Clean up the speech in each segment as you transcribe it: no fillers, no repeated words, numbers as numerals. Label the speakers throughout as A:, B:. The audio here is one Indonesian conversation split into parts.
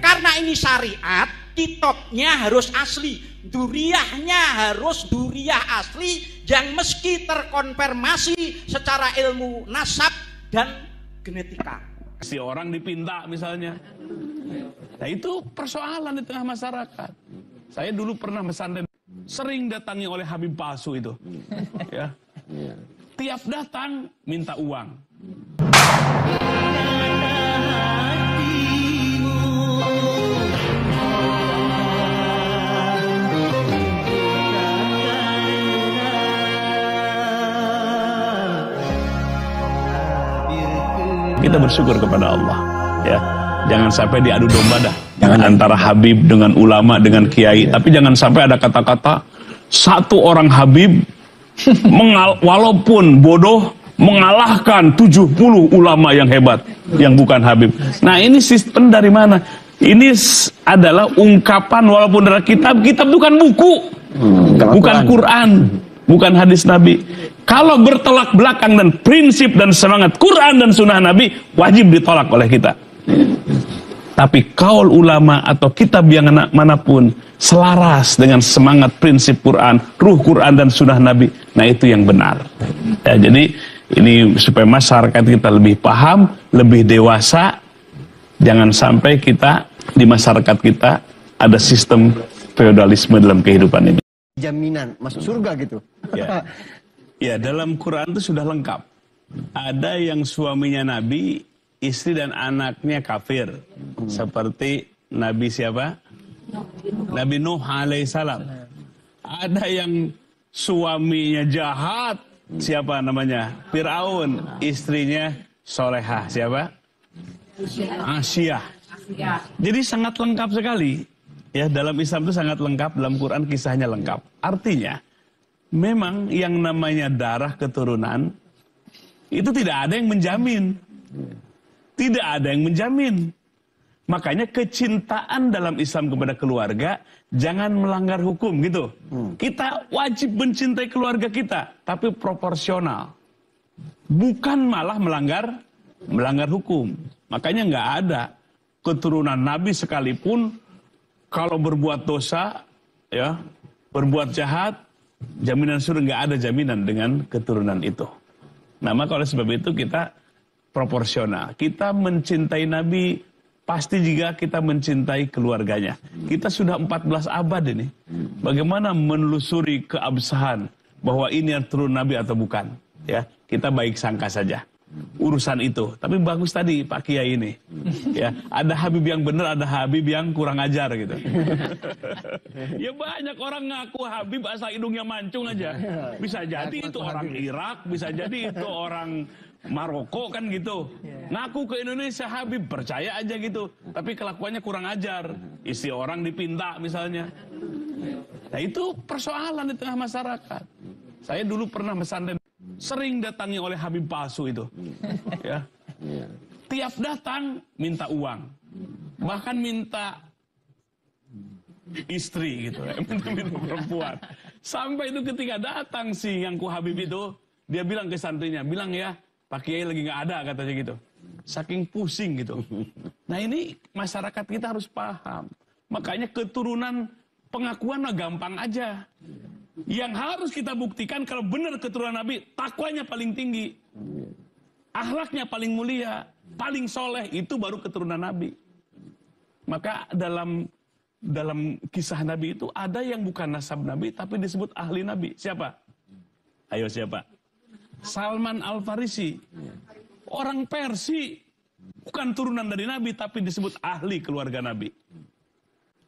A: karena ini syariat, kitabnya harus asli, duriyahnya harus duriyah asli yang meski terkonfirmasi secara ilmu nasab dan genetika.
B: Si orang dipinta misalnya. Nah itu persoalan di tengah masyarakat. Saya dulu pernah pesantren, sering datangi oleh Habib palsu itu. Ya. Tiap datang minta uang. Kita bersyukur kepada Allah, ya. Jangan sampai diadu domba dah. Antara Habib dengan ulama dengan kiai. Tapi jangan sampai ada kata-kata satu orang Habib walaupun bodoh mengalahkan 70 ulama yang hebat yang bukan Habib. Nah ini sistem dari mana? Ini adalah ungkapan walaupun dari kitab bukan buku, bukan Quran, bukan hadis Nabi. Kalau bertolak belakang dan prinsip dan semangat Quran dan sunnah Nabi, wajib ditolak oleh kita. Tapi kaul ulama atau kitab yang manapun selaras dengan semangat prinsip Quran, ruh Quran dan sunnah Nabi, nah itu yang benar. Ya, jadi ini supaya masyarakat kita lebih paham, lebih dewasa, jangan sampai kita di masyarakat kita ada sistem feodalisme dalam kehidupan ini.
C: Jaminan masuk surga gitu.
B: Ya. Ya, dalam Quran itu sudah lengkap. Ada yang suaminya Nabi, istri dan anaknya kafir. Seperti Nabi siapa? Nabi Nuh alaihissalam. Ada yang suaminya jahat. Siapa namanya? Fir'aun. Istrinya solehah. Siapa? Asyah. Jadi sangat lengkap sekali. Ya, dalam Islam itu sangat lengkap. Dalam Quran kisahnya lengkap. Artinya, memang yang namanya darah keturunan itu tidak ada yang menjamin. Tidak ada yang menjamin. Makanya kecintaan dalam Islam kepada keluarga jangan melanggar hukum gitu. Kita wajib mencintai keluarga kita, tapi proporsional. Bukan malah melanggar hukum. Makanya nggak ada keturunan Nabi sekalipun kalau berbuat dosa, ya, berbuat jahat, jaminan surga nggak ada jaminan dengan keturunan itu. Nah, maka oleh sebab itu kita proporsional. Kita mencintai Nabi pasti juga kita mencintai keluarganya. Kita sudah 14 abad ini. Bagaimana menelusuri keabsahan bahwa ini yang turun Nabi atau bukan? Ya, kita baik sangka saja. Urusan itu. Tapi bagus tadi Pak Kiai ini. Ya, ada Habib yang benar, ada Habib yang kurang ajar gitu. Ya banyak orang ngaku Habib asal hidungnya mancung aja. Bisa jadi itu orang Irak, bisa jadi itu orang Maroko kan gitu. Ngaku ke Indonesia Habib, percaya aja gitu. Tapi kelakuannya kurang ajar. Isi orang dipinta misalnya. Nah itu persoalan di tengah masyarakat. Saya dulu pernah pesantren, sering datangi oleh Habib palsu itu. Ya. Tiap datang minta uang. Bahkan minta istri gitu. Minta perempuan. Sampai itu ketika datang si yang ku Habib itu, dia bilang ke santrinya, bilang ya, Pak Kiai lagi nggak ada katanya gitu. Saking pusing gitu. Nah ini masyarakat kita harus paham. Makanya keturunan pengakuan mah gampang aja. Yang harus kita buktikan kalau benar keturunan Nabi, takwanya paling tinggi. Akhlaknya paling mulia, paling soleh, itu baru keturunan Nabi. Maka dalam kisah Nabi itu ada yang bukan nasab Nabi tapi disebut ahli Nabi. Siapa? Ayo siapa? Salman Al-Farisi, orang Persia, bukan turunan dari Nabi, tapi disebut ahli keluarga Nabi.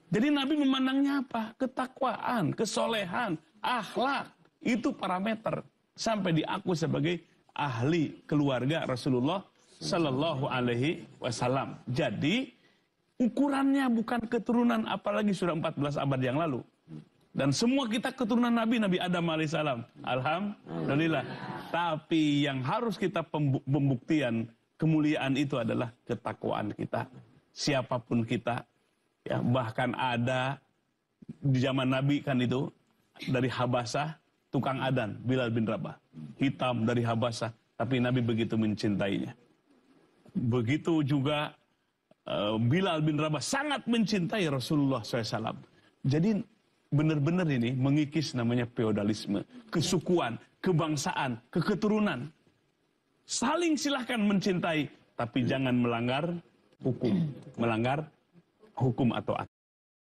B: Jadi Nabi memandangnya apa? Ketakwaan, kesolehan, akhlak, itu parameter sampai diaku sebagai ahli keluarga Rasulullah Sallallahu Alaihi Wasallam. Jadi ukurannya bukan keturunan, apalagi sudah 14 abad yang lalu. Dan semua kita keturunan Nabi Adam alaihissalam. Alhamdulillah. Tapi yang harus kita pembuktian kemuliaan itu adalah ketakwaan kita. Siapapun kita. Ya, bahkan ada di zaman Nabi kan itu dari Habasah tukang adan Bilal bin Rabah. Hitam dari Habasah. Tapi Nabi begitu mencintainya. Begitu juga Bilal bin Rabah sangat mencintai Rasulullah SAW. Jadi benar-benar ini mengikis namanya feodalisme, kesukuan, kebangsaan, keketurunan. Saling silahkan mencintai, tapi jangan melanggar hukum, melanggar hukum atau aturan.